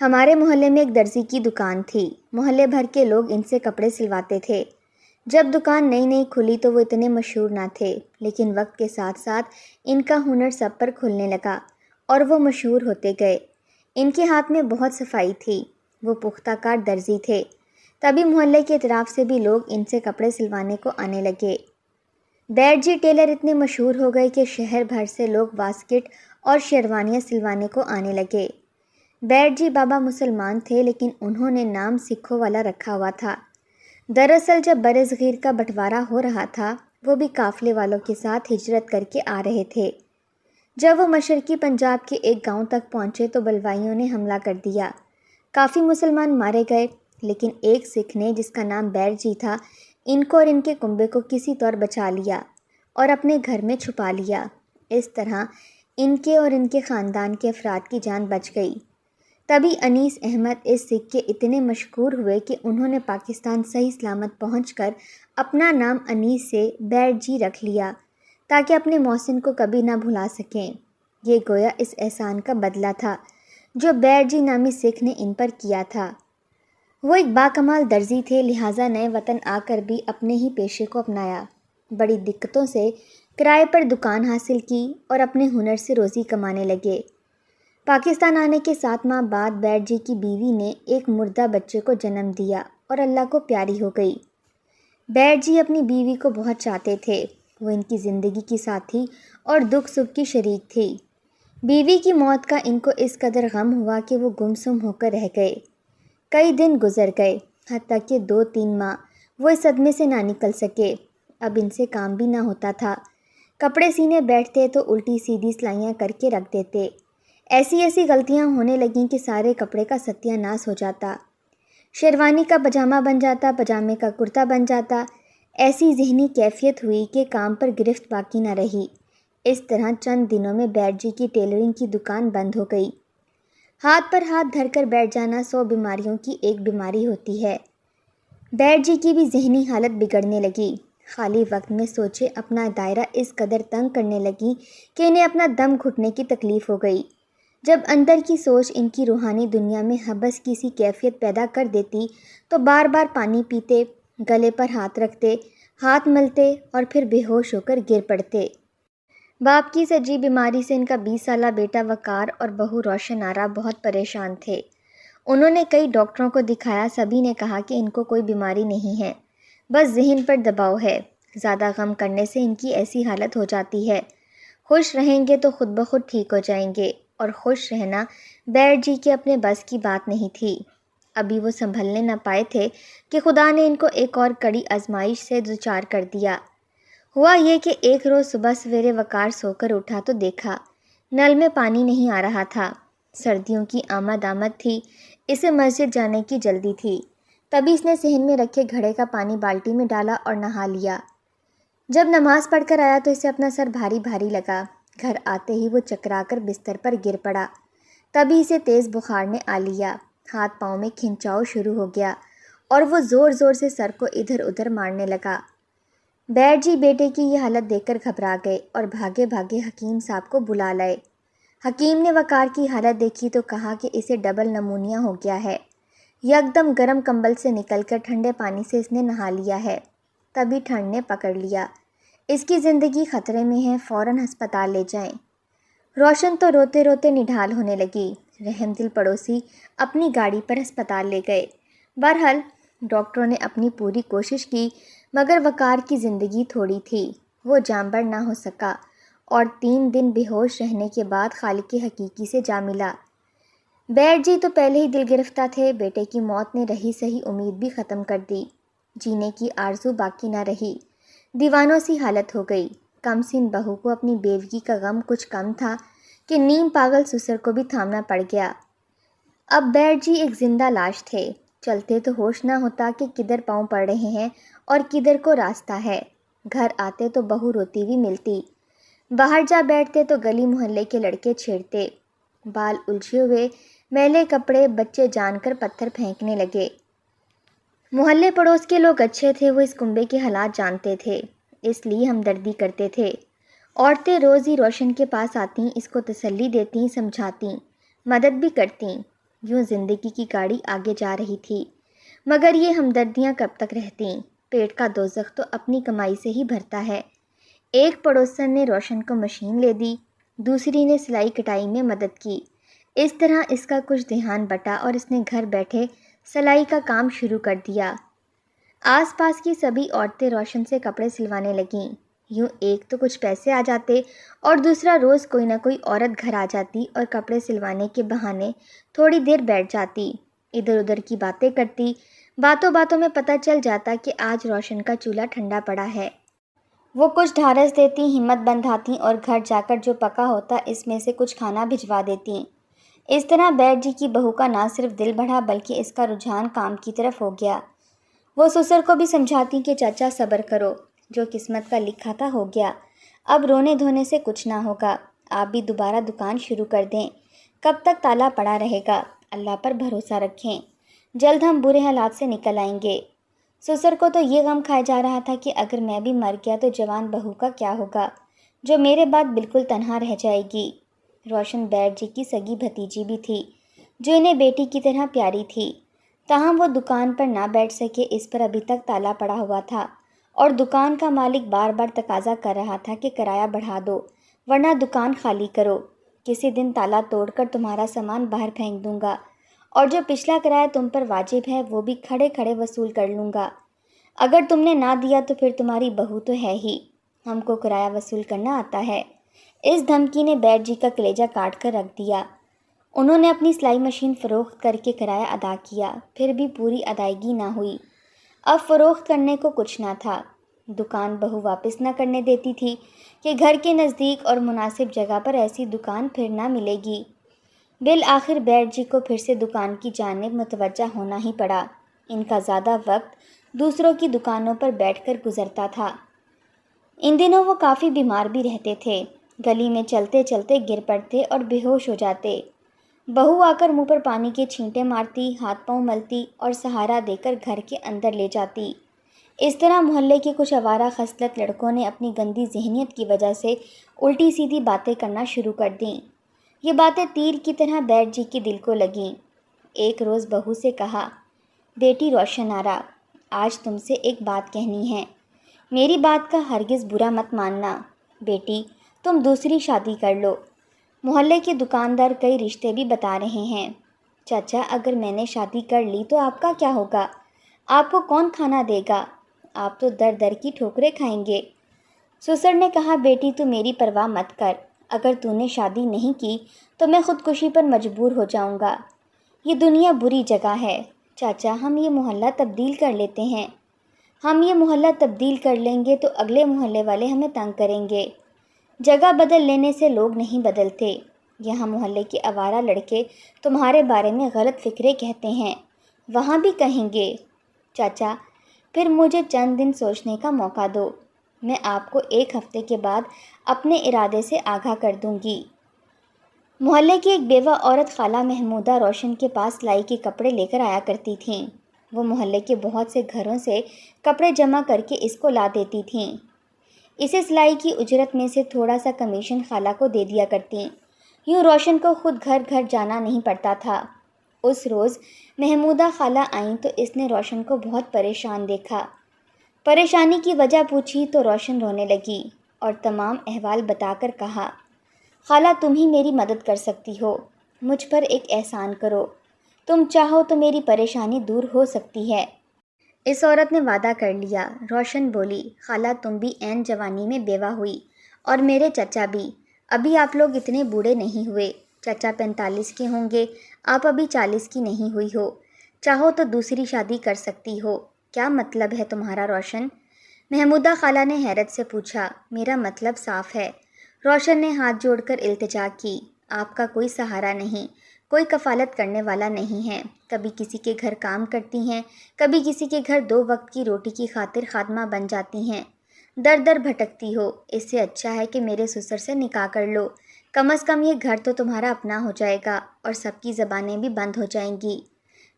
ہمارے محلے میں ایک درزی کی دکان تھی۔ محلے بھر کے لوگ ان سے کپڑے سلواتے تھے۔ جب دکان نئی نئی کھلی تو وہ اتنے مشہور نہ تھے، لیکن وقت کے ساتھ ساتھ ان کا ہنر سب پر کھلنے لگا اور وہ مشہور ہوتے گئے۔ ان کے ہاتھ میں بہت صفائی تھی، وہ پختہ کار درزی تھے۔ تبھی محلے کے اطراف سے بھی لوگ ان سے کپڑے سلوانے کو آنے لگے۔ بیٹھ جی ٹیلر اتنے مشہور ہو گئے کہ شہر بھر سے لوگ واسکٹ اور شیروانیاں سلوانے کو آنے لگے۔ بیٹھ جی بابا مسلمان تھے، لیکن انہوں نے نام سکھوں والا رکھا ہوا تھا۔ دراصل جب بر صغیر کا بٹوارا ہو رہا تھا، وہ بھی قافلے والوں کے ساتھ ہجرت کر کے آ رہے تھے۔ جب وہ مشرقی پنجاب کے ایک گاؤں تک پہنچے تو بلوائیوں نے حملہ کر دیا۔ کافی مسلمان مارے گئے، لیکن ایک سکھ نے، جس کا نام بیٹھ جی تھا، ان کو اور ان کے کنبے کو کسی طور بچا لیا اور اپنے گھر میں چھپا لیا۔ اس طرح ان کے اور ان کے خاندان کے افراد کی جان بچ گئی۔ تبھی انیس احمد اس سکھ کے اتنے مشہور ہوئے کہ انہوں نے پاکستان صحیح سلامت پہنچ کر اپنا نام انیس سے بیٹھ جی رکھ لیا، تاکہ اپنے محسن کو کبھی نہ بھلا سکیں۔ یہ گویا اس احسان کا بدلہ تھا جو بیٹھ جی نامی سکھ نے ان پر کیا تھا۔ وہ ایک باکمال درزی تھے، لہٰذا نئے وطن آ کر بھی اپنے ہی پیشے کو اپنایا۔ بڑی دقتوں سے کرائے پر دکان حاصل کی اور اپنے ہنر سے روزی کمانے لگے۔ پاکستان آنے کے 7 ماہ بعد بیٹھ جی کی بیوی نے ایک مردہ بچے کو جنم دیا اور اللہ کو پیاری ہو گئی۔ بیٹھ جی اپنی بیوی کو بہت چاہتے تھے، وہ ان کی زندگی کی ساتھی اور دکھ سکھ کی شریک تھی۔ بیوی کی موت کا ان کو اس قدر غم ہوا کہ وہ گمسم ہو کر رہ گئے۔ کئی دن گزر گئے، حتیٰ کہ 2-3 ماہ وہ اس صدمے سے نہ نکل سکے۔ اب ان سے کام بھی نہ ہوتا تھا۔ کپڑے سینے بیٹھتے تو الٹی سیدھی سلائیاں کر کے رکھ دیتے۔ ایسی غلطیاں ہونے لگیں کہ سارے کپڑے کا ستیہ ناش ہو جاتا۔ شیروانی کا پاجامہ بن جاتا، پاجامے کا کرتا بن جاتا۔ ایسی ذہنی کیفیت ہوئی کہ کام پر گرفت باقی نہ رہی۔ اس طرح چند دنوں میں بیٹھ جی کی ٹیلرنگ کی دکان بند ہو گئی۔ ہاتھ پر ہاتھ دھر کر بیٹھ جانا 100 بیماریوں کی ایک بیماری ہوتی ہے۔ بیٹھ جی کی بھی ذہنی حالت بگڑنے لگی۔ خالی وقت میں سوچے اپنا دائرہ اس قدر تنگ کرنے لگی کہ انہیں اپنا دم گھٹنے کی تکلیف ہو گئی۔ جب اندر کی سوچ ان کی روحانی دنیا میں حبس کی سی کیفیت پیدا کر دیتی تو بار بار پانی پیتے، گلے پر ہاتھ رکھتے، ہاتھ ملتے اور پھر بے ہوش ہو کر گر پڑتے۔ باپ کی اس عجیب بیماری سے ان کا 20 سالہ بیٹا وقار اور بہو روشن آرا بہت پریشان تھے۔ انہوں نے کئی ڈاکٹروں کو دکھایا، سبھی نے کہا کہ ان کو کوئی بیماری نہیں ہے، بس ذہن پر دباؤ ہے۔ زیادہ غم کرنے سے ان کی ایسی حالت ہو جاتی ہے۔ خوش رہیں گے تو خود بخود ٹھیک ہو جائیں گے، اور خوش رہنا بیٹھ جی کے اپنے بس کی بات نہیں تھی۔ ابھی وہ سنبھلنے نہ پائے تھے کہ خدا نے ان کو ایک اور کڑی آزمائش سے دوچار کر دیا۔ ہوا یہ کہ ایک روز صبح سویرے وقار سو کر اٹھا تو دیکھا نل میں پانی نہیں آ رہا تھا۔ سردیوں کی آمد تھی، اسے مسجد جانے کی جلدی تھی۔ تبھی اس نے صحن میں رکھے گھڑے کا پانی بالٹی میں ڈالا اور نہا لیا۔ جب نماز پڑھ کر آیا تو اسے اپنا سر بھاری بھاری لگا۔ گھر آتے ہی وہ چکرا کر بستر پر گر پڑا۔ تبھی اسے تیز بخار نے آ لیا، ہاتھ پاؤں میں کھنچاؤ شروع ہو گیا اور وہ زور زور سے سر کو ادھر ادھر مارنے لگا۔ بیٹھ جی بیٹے کی یہ حالت دیکھ کر گھبرا گئے اور بھاگے بھاگے حکیم صاحب کو بلا لائے۔ حکیم نے وقار کی حالت دیکھی تو کہا کہ اسے ڈبل نمونیا ہو گیا ہے۔ یکدم گرم کمبل سے نکل کر ٹھنڈے پانی سے اس نے نہا لیا ہے۔ تبھی ٹھنڈ نے پکڑ لیا، اس کی زندگی خطرے میں ہے، فوراً ہسپتال لے جائیں۔ روشن تو روتے روتے نڈھال ہونے لگی۔ رحم دل پڑوسی اپنی گاڑی پر ہسپتال لے گئے۔ بہرحال ڈاکٹروں نے اپنی پوری کوشش کی، مگر وقار کی زندگی تھوڑی تھی، وہ جانبر نہ ہو سکا اور 3 دن بے ہوش رہنے کے بعد خالق حقیقی سے جا ملا۔ بیٹھ جی تو پہلے ہی دل گرفتہ تھے، بیٹے کی موت نے رہی سہی امید بھی ختم کر دی، جینے کی آرزو باقی نہ رہی، دیوانوں سی حالت ہو گئی۔ کم سن بہو کو اپنی بیوگی کا غم کچھ کم تھا کہ نیم پاگل سسر کو بھی تھامنا پڑ گیا۔ اب بیٹھ جی ایک زندہ لاش تھے، چلتے تو ہوش نہ ہوتا کہ کدھر پاؤں پڑ رہے ہیں اور کدھر کو راستہ ہے۔ گھر آتے تو بہو روتی ہوئی ملتی، باہر جا بیٹھتے تو گلی محلے کے لڑکے چھیڑتے، بال الجھے ہوئے، میلے کپڑے، بچے جان کر پتھر پھینکنے لگے۔ محلے پڑوس کے لوگ اچھے تھے، وہ اس کنبے کے حالات جانتے تھے، اس لیے ہمدردی کرتے تھے۔ عورتیں روز ہی روشن کے پاس آتیں، اس کو تسلی دیتیں، سمجھاتیں، مدد بھی کرتیں۔ یوں زندگی کی گاڑی آگے جا رہی تھی، مگر یہ ہمدردیاں کب تک رہتیں؟ پیٹ کا دوزخ تو اپنی کمائی سے ہی بھرتا ہے۔ ایک پڑوسن نے روشن کو مشین لے دی، دوسری نے سلائی کٹائی میں مدد کی۔ اس طرح اس کا کچھ دھیان بٹا اور اس نے گھر بیٹھے سلائی کا کام شروع کر دیا۔ آس پاس کی سبھی عورتیں روشن سے کپڑے سلوانے لگیں۔ یوں ایک تو کچھ پیسے آ جاتے اور دوسرا روز کوئی نہ کوئی عورت گھر آ جاتی اور کپڑے سلوانے کے بہانے تھوڑی دیر بیٹھ جاتی، ادھر ادھر کی باتیں کرتی۔ باتوں باتوں میں پتہ چل جاتا کہ آج روشن کا چولہا ٹھنڈا پڑا ہے۔ وہ کچھ ڈھارس دیتی، ہمت بندھاتی اور گھر جا کر جو پکا ہوتا اس میں سے کچھ کھانا بھجوا دیتی۔ اس طرح بیٹ جی کی بہو کا نہ صرف دل بڑھا بلکہ اس کا رجحان کام کی طرف ہو گیا۔ وہ سسر کو بھی سمجھاتی کہ چچا صبر کرو، جو قسمت کا لکھا تھا ہو گیا، اب رونے دھونے سے کچھ نہ ہوگا، آپ بھی دوبارہ دکان شروع کر دیں، کب تک تالا پڑا رہے گا، اللہ پر بھروسہ رکھیں، جلد ہم برے حالات سے نکل آئیں گے۔ سسر کو تو یہ غم کھایا جا رہا تھا کہ اگر میں بھی مر گیا تو جوان بہو کا کیا ہوگا، جو میرے بعد بالکل تنہا رہ جائے گی۔ روشن بیٹ جی کی سگی بھتیجی بھی تھی، جو انہیں بیٹی کی طرح پیاری تھی، تاہم وہ دکان پر نہ بیٹھ سکے، اس پر ابھی تک تالا پڑا ہوا تھا اور دکان کا مالک بار بار تقاضا کر رہا تھا کہ کرایہ بڑھا دو ورنہ دکان خالی کرو، کسی دن تالا توڑ کر تمہارا سامان باہر پھینک دوں گا اور جو پچھلا کرایہ تم پر واجب ہے وہ بھی کھڑے کھڑے وصول کر لوں گا، اگر تم نے نہ دیا تو پھر تمہاری بہو تو ہے ہی، ہم کو کرایہ وصول کرنا آتا ہے۔ اس دھمکی نے بیٹ جی کا کلیجہ کاٹ کر رکھ دیا۔ انہوں نے اپنی سلائی مشین فروخت کر کے کرایہ ادا کیا، پھر بھی پوری ادائیگی نہ ہوئی۔ اب فروخت کرنے کو کچھ نہ تھا، دکان بہو واپس نہ کرنے دیتی تھی کہ گھر کے نزدیک اور مناسب جگہ پر ایسی دکان پھر نہ ملے گی۔ بالآخر بیٹ جی کو پھر سے دکان کی جانب متوجہ ہونا ہی پڑا۔ ان کا زیادہ وقت دوسروں کی دکانوں پر بیٹھ کر گزرتا تھا۔ ان دنوں وہ کافی بیمار بھی رہتے تھے، گلی میں چلتے چلتے گر پڑتے اور بے ہوش ہو جاتے۔ بہو آ کر منہ پر پانی کے چھینٹے مارتی، ہاتھ پاؤں ملتی اور سہارا دے کر گھر کے اندر لے جاتی۔ اس طرح محلے کے کچھ آوارہ خصلت لڑکوں نے اپنی گندی ذہنیت کی وجہ سے الٹی سیدھی باتیں کرنا شروع کر دیں۔ یہ باتیں تیر کی طرح بیٹ جی کے دل کو لگیں۔ ایک روز بہو سے کہا، بیٹی روشن آرا، آج تم سے ایک بات کہنی ہے، میری بات کا ہرگز برا مت ماننا۔ بیٹی، تم دوسری شادی کر لو، محلے کے دکاندار کئی رشتے بھی بتا رہے ہیں۔ چچا، اگر میں نے شادی کر لی تو آپ کا کیا ہوگا؟ آپ کو کون کھانا دے گا؟ آپ تو در در کی ٹھوکریں کھائیں گے۔ سسر نے کہا، بیٹی تو میری پرواہ مت کر، اگر تو نے شادی نہیں کی تو میں خودکشی پر مجبور ہو جاؤں گا۔ یہ دنیا بری جگہ ہے، چاچا ہم یہ محلہ تبدیل کر لیتے ہیں۔ ہم یہ محلہ تبدیل کر لیں گے تو اگلے محلے والے ہمیں تنگ کریں گے۔ جگہ بدل لینے سے لوگ نہیں بدلتے، یہاں محلے کے آوارہ لڑکے تمہارے بارے میں غلط فکریں کہتے ہیں، وہاں بھی کہیں گے۔ چاچا، پھر مجھے چند دن سوچنے کا موقع دو، میں آپ کو ایک ہفتے کے بعد اپنے ارادے سے آگاہ کر دوں گی۔ محلے کی ایک بیوہ عورت خالہ محمودہ روشن کے پاس سلائی کے کپڑے لے کر آیا کرتی تھیں۔ وہ محلے کے بہت سے گھروں سے کپڑے جمع کر کے اس کو لا دیتی تھیں۔ اسے سلائی کی اجرت میں سے تھوڑا سا کمیشن خالہ کو دے دیا کرتیں، یوں روشن کو خود گھر گھر جانا نہیں پڑتا تھا۔ اس روز محمودہ خالہ آئیں تو اس نے روشن کو بہت پریشان دیکھا۔ پریشانی کی وجہ پوچھی تو روشن رونے لگی اور تمام احوال بتا کر کہا، خالہ تم ہی میری مدد کر سکتی ہو، مجھ پر ایک احسان کرو، تم چاہو تو میری پریشانی دور ہو سکتی ہے۔ اس عورت نے وعدہ کر لیا۔ روشن بولی، خالہ تم بھی عین جوانی میں بیوہ ہوئی اور میرے چچا بھی، ابھی آپ لوگ اتنے بوڑھے نہیں ہوئے، چچا 45 کے ہوں گے، آپ ابھی 40 کی نہیں ہوئی ہو، چاہو تو دوسری شادی کر سکتی ہو۔ کیا مطلب ہے تمہارا روشن؟ محمودہ خالہ نے حیرت سے پوچھا۔ میرا مطلب صاف ہے، روشن نے ہاتھ جوڑ کر التجا کی، آپ کا کوئی سہارا نہیں، کوئی کفالت کرنے والا نہیں ہے، کبھی کسی کے گھر کام کرتی ہیں، کبھی کسی کے گھر 2 وقت کی روٹی کی خاطر خادمہ بن جاتی ہیں، در در بھٹکتی ہو، اس سے اچھا ہے کہ میرے سسر سے نکاح کر لو، کم از کم یہ گھر تو تمہارا اپنا ہو جائے گا اور سب کی زبانیں بھی بند ہو جائیں گی،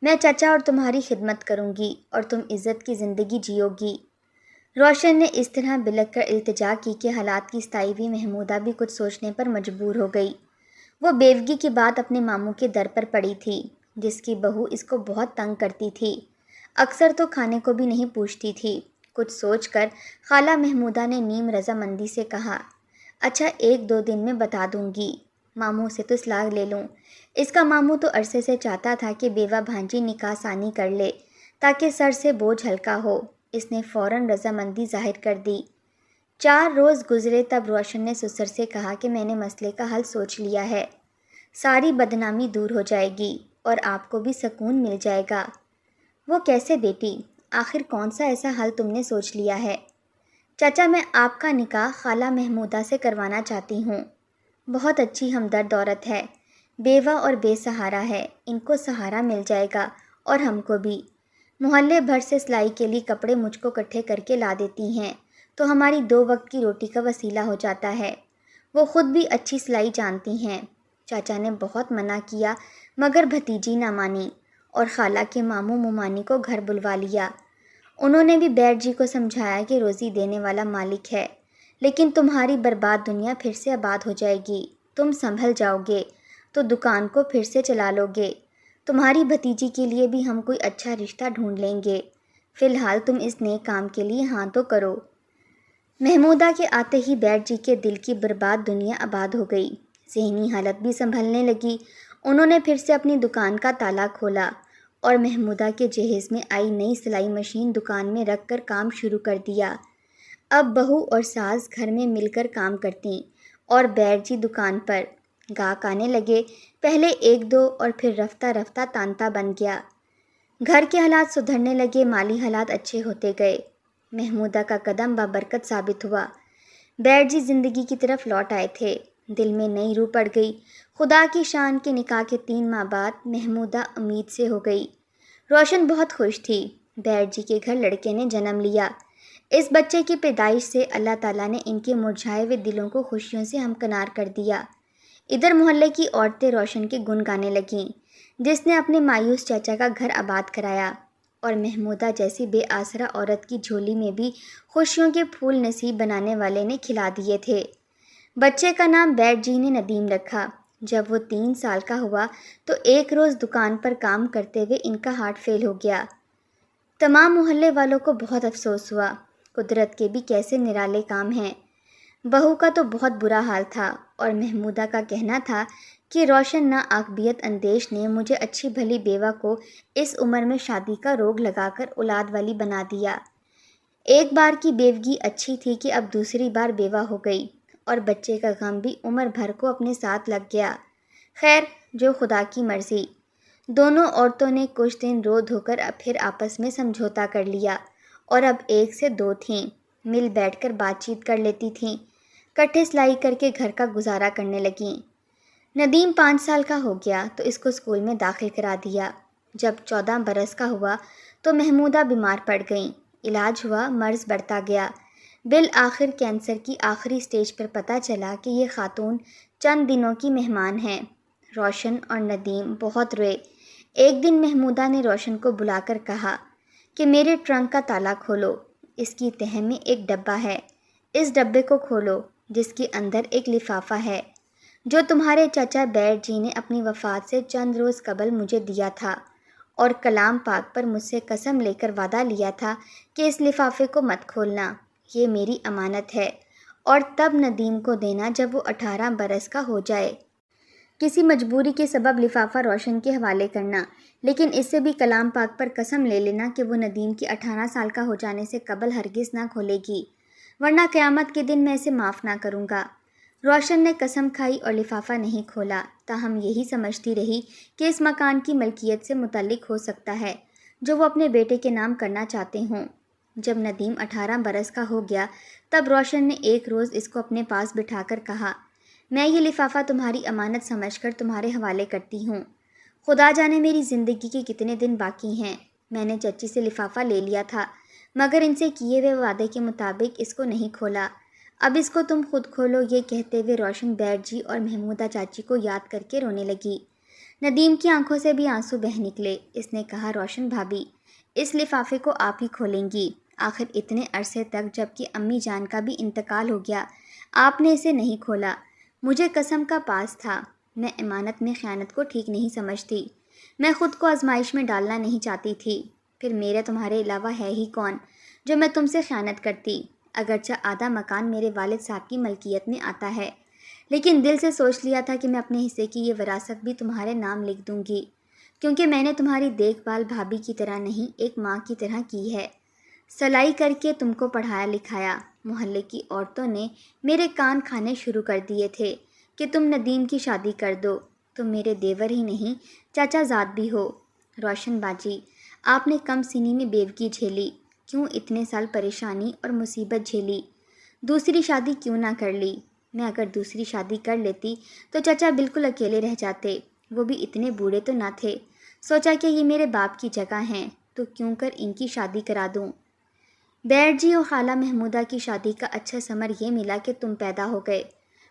میں چچا اور تمہاری خدمت کروں گی اور تم عزت کی زندگی جیو گی۔ روشن نے اس طرح بلک کر التجا کی کہ حالات کی ستائی ہوئی محمودہ بھی کچھ سوچنے پر مجبور ہو گئی۔ وہ بیوگی کی بات اپنے ماموں کے در پر پڑی تھی، جس کی بہو اس کو بہت تنگ کرتی تھی، اکثر تو کھانے کو بھی نہیں پوچھتی تھی۔ کچھ سوچ کر خالہ محمودہ نے نیم رضامندی سے کہا، اچھا 1-2 دن میں بتا دوں گی، ماموں سے تو صلاح لے لوں۔ اس کا ماموں تو عرصے سے چاہتا تھا کہ بیوہ بھانجی نکاح ثانی کر لے تاکہ سر سے بوجھ ہلکا ہو۔ اس نے فوراً رضامندی ظاہر کر دی۔ 4 روز گزرے تب روشن نے سسر سے کہا کہ میں نے مسئلے کا حل سوچ لیا ہے، ساری بدنامی دور ہو جائے گی اور آپ کو بھی سکون مل جائے گا۔ وہ کیسے بیٹی؟ آخر کون سا ایسا حل تم نے سوچ لیا ہے؟ چچا میں آپ کا نکاح خالہ محمودہ سے کروانا چاہتی ہوں۔ بہت اچھی ہمدرد عورت ہے، بیوہ اور بے سہارا ہے، ان کو سہارا مل جائے گا اور ہم کو بھی۔ محلے بھر سے سلائی کے لیے کپڑے مجھ کو اکٹھے کر کے لا دیتی ہیں تو ہماری 2 وقت کی روٹی کا وسیلہ ہو جاتا ہے۔ وہ خود بھی اچھی سلائی جانتی ہیں۔ چاچا نے بہت منع کیا مگر بھتیجی نہ مانی اور خالہ کے ماموں ممانی کو گھر بلوا لیا۔ انہوں نے بھی بیٹھ جی کو سمجھایا کہ روزی دینے والا مالک ہے، لیکن تمہاری برباد دنیا پھر سے آباد ہو جائے گی، تم سنبھل جاؤ گے تو دکان کو پھر سے چلا لو گے۔ تمہاری بھتیجی کے لیے بھی ہم کوئی اچھا رشتہ ڈھونڈ لیں گے، فی الحال تم اس نیک کام کے لیے ہاں تو کرو۔ محمودہ کے آتے ہی بیٹھ جی کے دل کی برباد دنیا آباد ہو گئی، ذہنی حالت بھی سنبھلنے لگی۔ انہوں نے پھر سے اپنی دکان کا تالا کھولا اور محمودہ کے جہیز میں آئی نئی سلائی مشین دکان میں رکھ کر کام شروع کر دیا۔ اب بہو اور ساس گھر میں مل کر کام کرتیں اور بیٹھ جی دکان پر۔ گاہک آنے لگے، پہلے 1-2 اور پھر رفتہ رفتہ تانتا بن گیا۔ گھر کے حالات سدھرنے لگے، مالی حالات اچھے ہوتے گئے۔ محمودہ کا قدم بابرکت ثابت ہوا۔ بیٹھ جی زندگی کی طرف لوٹ آئے تھے، دل میں نئی روح پڑ گئی۔ خدا کی شان کے نکاح کے 3 ماہ بعد محمودہ امید سے ہو گئی۔ روشن بہت خوش تھی، بیٹھ جی کے گھر لڑکے نے جنم لیا۔ اس بچے کی پیدائش سے اللہ تعالیٰ نے ان کے مرجھائے ہوئے دلوں کو خوشیوں سے ہمکنار کر دیا۔ ادھر محلے کی عورتیں روشن کے گن گانے لگیں، جس نے اپنے مایوس چچا کا گھر آباد کرایا، اور محمودہ جیسی بے آسرا عورت کی جھولی میں بھی خوشیوں کے پھول نصیب بنانے والے نے کھلا دیے تھے۔ بچے کا نام بیٹھ جی نے ندیم رکھا۔ جب وہ 3 سال کا ہوا تو ایک روز دکان پر کام کرتے ہوئے ان کا ہارٹ فیل ہو گیا۔ تمام محلے والوں کو بہت افسوس ہوا، قدرت کے بھی کیسے نرالے کام ہیں۔ بہو کا تو بہت برا حال تھا اور محمودہ کا کہنا تھا کہ روشن ناعاقبیت اندیش نے مجھے اچھی بھلی بیوہ کو اس عمر میں شادی کا روگ لگا کر اولاد والی بنا دیا۔ ایک بار کی بیوگی اچھی تھی کہ اب دوسری بار بیوہ ہو گئی اور بچے کا غم بھی عمر بھر کو اپنے ساتھ لگ گیا۔ خیر، جو خدا کی مرضی۔ دونوں عورتوں نے کچھ دن رو دھو کر پھر آپس میں سمجھوتا کر لیا اور اب 1 سے 2 تھیں، مل بیٹھ کر بات چیت کر لیتی تھیں، کٹھے سلائی کر کے گھر کا گزارا کرنے لگیں۔ ندیم 5 سال کا ہو گیا تو اس کو اسکول میں داخل کرا دیا۔ جب 14 برس کا ہوا تو محمودہ بیمار پڑ گئیں، علاج ہوا، مرض بڑھتا گیا۔ بالآخر کینسر کی آخری سٹیج پر پتہ چلا کہ یہ خاتون چند دنوں کی مہمان ہیں۔ روشن اور ندیم بہت روئے۔ ایک دن محمودہ نے روشن کو بلا کر کہا کہ میرے ٹرنک کا تالا کھولو، اس کی تہہ میں ایک ڈبہ ہے، اس ڈبے کو کھولو جس کے اندر ایک لفافہ ہے جو تمہارے چچا بیٹھ جی نے اپنی وفات سے چند روز قبل مجھے دیا تھا اور کلام پاک پر مجھ سے قسم لے کر وعدہ لیا تھا کہ اس لفافے کو مت کھولنا، یہ میری امانت ہے، اور تب ندیم کو دینا جب وہ 18 برس کا ہو جائے۔ کسی مجبوری کے سبب لفافہ روشن کے حوالے کرنا، لیکن اس سے بھی کلام پاک پر قسم لے لینا کہ وہ ندیم کی 18 سال کا ہو جانے سے قبل ہرگز نہ کھولے گی، ورنہ قیامت کے دن میں اسے معاف نہ کروں گا۔ روشن نے قسم کھائی اور لفافہ نہیں کھولا، تاہم یہی سمجھتی رہی کہ اس مکان کی ملکیت سے متعلق ہو سکتا ہے جو وہ اپنے بیٹے کے نام کرنا چاہتے ہوں۔ جب ندیم 18 برس کا ہو گیا تب روشن نے ایک روز اس کو اپنے پاس بٹھا کر کہا، میں یہ لفافہ تمہاری امانت سمجھ کر تمہارے حوالے کرتی ہوں۔ خدا جانے میری زندگی کے کتنے دن باقی ہیں۔ میں نے چچی سے لفافہ لے لیا تھا مگر ان سے کیے ہوئے وعدے کے مطابق اس کو نہیں کھولا، اب اس کو تم خود کھولو۔ یہ کہتے ہوئے روشن بیٹھ جی اور محمودہ چاچی کو یاد کر کے رونے لگی۔ ندیم کی آنکھوں سے بھی آنسو بہہ نکلے۔ اس نے کہا، روشن بھابی، اس لفافے کو آپ ہی کھولیں گی، آخر اتنے عرصے تک جب کہ امی جان کا بھی انتقال ہو گیا آپ نے اسے نہیں کھولا۔ مجھے قسم کا پاس تھا، میں امانت میں خیانت کو ٹھیک نہیں سمجھتی۔ میں خود کو آزمائش میں ڈالنا نہیں چاہتی تھی۔ پھر میرے تمہارے علاوہ ہے ہی کون جو میں تم سے خیانت کرتی؟ اگرچہ آدھا مکان میرے والد صاحب کی ملکیت میں آتا ہے، لیکن دل سے سوچ لیا تھا کہ میں اپنے حصے کی یہ وراثت بھی تمہارے نام لکھ دوں گی، کیونکہ میں نے تمہاری دیکھ بھال بھابھی کی طرح نہیں، ایک ماں کی طرح کی ہے۔ سلائی کر کے تم کو پڑھایا لکھایا۔ محلے کی عورتوں نے میرے کان کھانے شروع کر دیے تھے کہ تم ندیم کی شادی کر دو، تم میرے دیور ہی نہیں چاچا زاد بھی ہو۔ روشن باجی، آپ نے کم سنی میں بیوگی جھیلی، کیوں اتنے سال پریشانی اور مصیبت جھیلی؟ دوسری شادی کیوں نہ کر لی؟ میں اگر دوسری شادی کر لیتی تو چچا بالکل اکیلے رہ جاتے، وہ بھی اتنے بوڑھے تو نہ تھے۔ سوچا کہ یہ میرے باپ کی جگہ ہیں تو کیوں کر ان کی شادی کرا دوں۔ بیٹ جی اور خالہ محمودہ کی شادی کا اچھا ثمر یہ ملا کہ تم پیدا ہو گئے،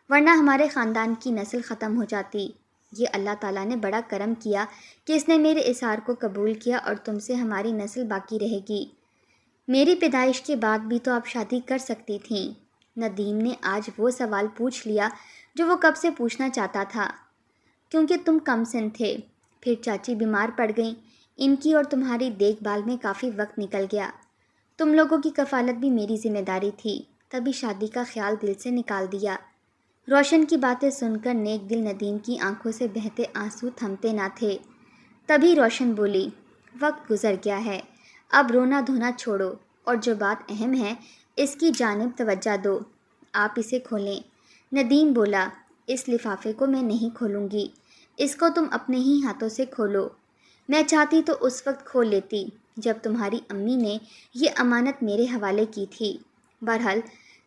ورنہ ہمارے خاندان کی نسل ختم ہو جاتی۔ یہ اللہ تعالیٰ نے بڑا کرم کیا کہ اس نے میرے اصرار کو قبول کیا اور تم سے ہماری نسل باقی رہے گی۔ میری پیدائش کے بعد بھی تو آپ شادی کر سکتی تھیں۔ ندیم نے آج وہ سوال پوچھ لیا جو وہ کب سے پوچھنا چاہتا تھا، کیونکہ تم کم سن تھے۔ پھر چاچی بیمار پڑ گئیں، ان کی اور تمہاری دیکھ بھال میں کافی وقت نکل گیا۔ تم لوگوں کی کفالت بھی میری ذمہ داری تھی، تبھی شادی کا خیال دل سے نکال دیا۔ روشن کی باتیں سن کر نیک دل ندیم کی آنکھوں سے بہتے آنسو تھمتے نہ تھے۔ تبھی روشن بولی، وقت گزر گیا ہے، اب رونا دھونا چھوڑو اور جو بات اہم ہے اس کی جانب توجہ دو۔ آپ اسے کھولیں۔ ندیم بولا، اس لفافے کو میں نہیں کھولوں گی، اس کو تم اپنے ہی ہاتھوں سے کھولو۔ میں چاہتی تو اس وقت کھول لیتی جب تمہاری امی نے یہ امانت میرے حوالے کی تھی۔ بہرحال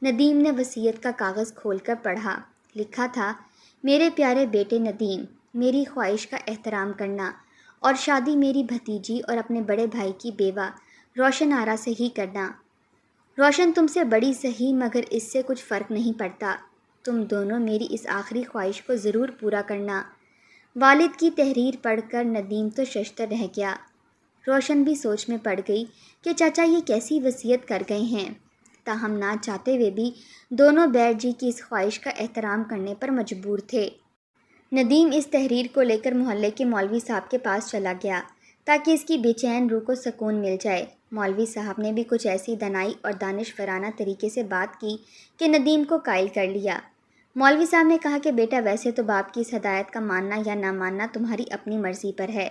ندیم نے وصیت کا کاغذ کھول کر پڑھا۔ لکھا تھا، میرے پیارے بیٹے ندیم، میری خواہش کا احترام کرنا اور شادی میری بھتیجی اور اپنے بڑے بھائی کی بیوہ روشن آرا سے ہی کرنا۔ روشن تم سے بڑی صحیح، مگر اس سے کچھ فرق نہیں پڑتا، تم دونوں میری اس آخری خواہش کو ضرور پورا کرنا۔ والد کی تحریر پڑھ کر ندیم تو ششدر رہ گیا۔ روشن بھی سوچ میں پڑ گئی کہ چاچا یہ کیسی وصیت کر گئے ہیں، تاہم نہ چاہتے ہوئے بھی دونوں بیٹ جی کی اس خواہش کا احترام کرنے پر مجبور تھے۔ ندیم اس تحریر کو لے کر محلے کے مولوی صاحب کے پاس چلا گیا تاکہ اس کی بے چین روح کو سکون مل جائے۔ مولوی صاحب نے بھی کچھ ایسی دانائی اور دانشورانہ طریقے سے بات کی کہ ندیم کو قائل کر لیا۔ مولوی صاحب نے کہا کہ بیٹا، ویسے تو باپ کی اس ہدایت کا ماننا یا نہ ماننا تمہاری اپنی مرضی پر ہے۔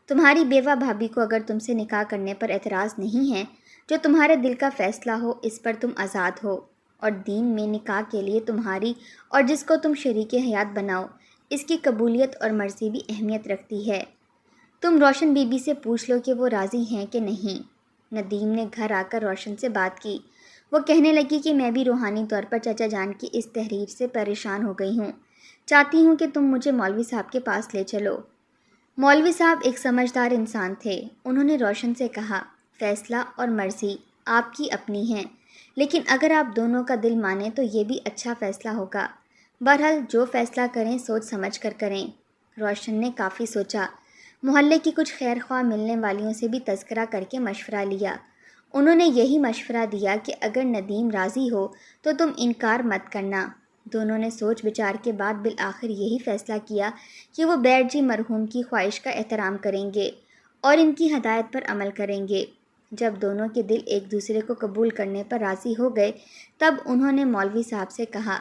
تمہاری بیوہ بھابھی کو اگر تم سے نکاح کرنے پر اعتراض نہیں ہے، جو تمہارے دل کا فیصلہ ہو اس پر تم آزاد ہو، اور دین میں نکاح کے لیے تمہاری اور جس کو تم شریک حیات بناؤ اس کی قبولیت اور مرضی بھی اہمیت رکھتی ہے۔ تم روشن بی بی سے پوچھ لو کہ وہ راضی ہیں کہ نہیں۔ ندیم نے گھر آ کر روشن سے بات کی۔ وہ کہنے لگی کہ میں بھی روحانی طور پر چچا جان کی اس تحریر سے پریشان ہو گئی ہوں، چاہتی ہوں کہ تم مجھے مولوی صاحب کے پاس لے چلو۔ مولوی صاحب ایک سمجھدار انسان تھے، انہوں نے روشن سے کہا، فیصلہ اور مرضی آپ کی اپنی ہیں، لیکن اگر آپ دونوں کا دل مانیں تو یہ بھی اچھا فیصلہ ہوگا۔ بہرحال جو فیصلہ کریں سوچ سمجھ کر کریں۔ روشن نے کافی سوچا، محلے کی کچھ خیر خواہ ملنے والیوں سے بھی تذکرہ کر کے مشورہ لیا۔ انہوں نے یہی مشورہ دیا کہ اگر ندیم راضی ہو تو تم انکار مت کرنا۔ دونوں نے سوچ بچار کے بعد بالآخر یہی فیصلہ کیا کہ وہ بیٹ جی مرحوم کی خواہش کا احترام کریں گے اور ان کی ہدایت پر عمل کریں گے۔ جب دونوں کے دل ایک دوسرے کو قبول کرنے پر راضی ہو گئے، تب انہوں نے مولوی صاحب سے کہا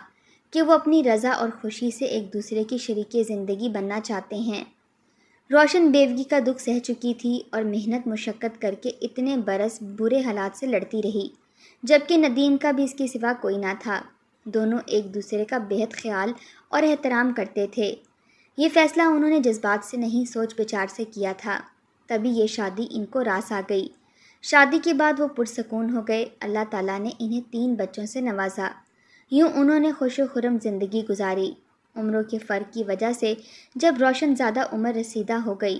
کہ وہ اپنی رضا اور خوشی سے ایک دوسرے کی شریک زندگی بننا چاہتے ہیں۔ روشن بیوگی کا دکھ سہ چکی تھی اور محنت مشقت کر کے اتنے برس برے حالات سے لڑتی رہی، جبکہ ندیم کا بھی اس کے سوا کوئی نہ تھا۔ دونوں ایک دوسرے کا بہت خیال اور احترام کرتے تھے۔ یہ فیصلہ انہوں نے جذبات سے نہیں سوچ بچار سے کیا تھا، تبھی یہ شادی ان کو راس آ گئی۔ شادی کے بعد وہ پرسکون ہو گئے۔ اللہ تعالیٰ نے انہیں 3 بچوں سے نوازا۔ یوں انہوں نے خوش و خرم زندگی گزاری۔ عمروں کے فرق کی وجہ سے جب روشن زیادہ عمر رسیدہ ہو گئی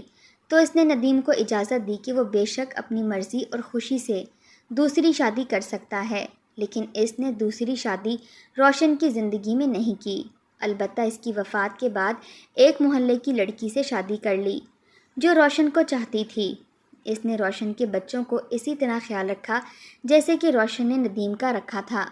تو اس نے ندیم کو اجازت دی کہ وہ بے شک اپنی مرضی اور خوشی سے دوسری شادی کر سکتا ہے، لیکن اس نے دوسری شادی روشن کی زندگی میں نہیں کی۔ البتہ اس کی وفات کے بعد ایک محلے کی لڑکی سے شادی کر لی جو روشن کو چاہتی تھی۔ اس نے روشن کے بچوں کو اسی طرح خیال رکھا جیسے کہ روشن نے ندیم کا رکھا تھا۔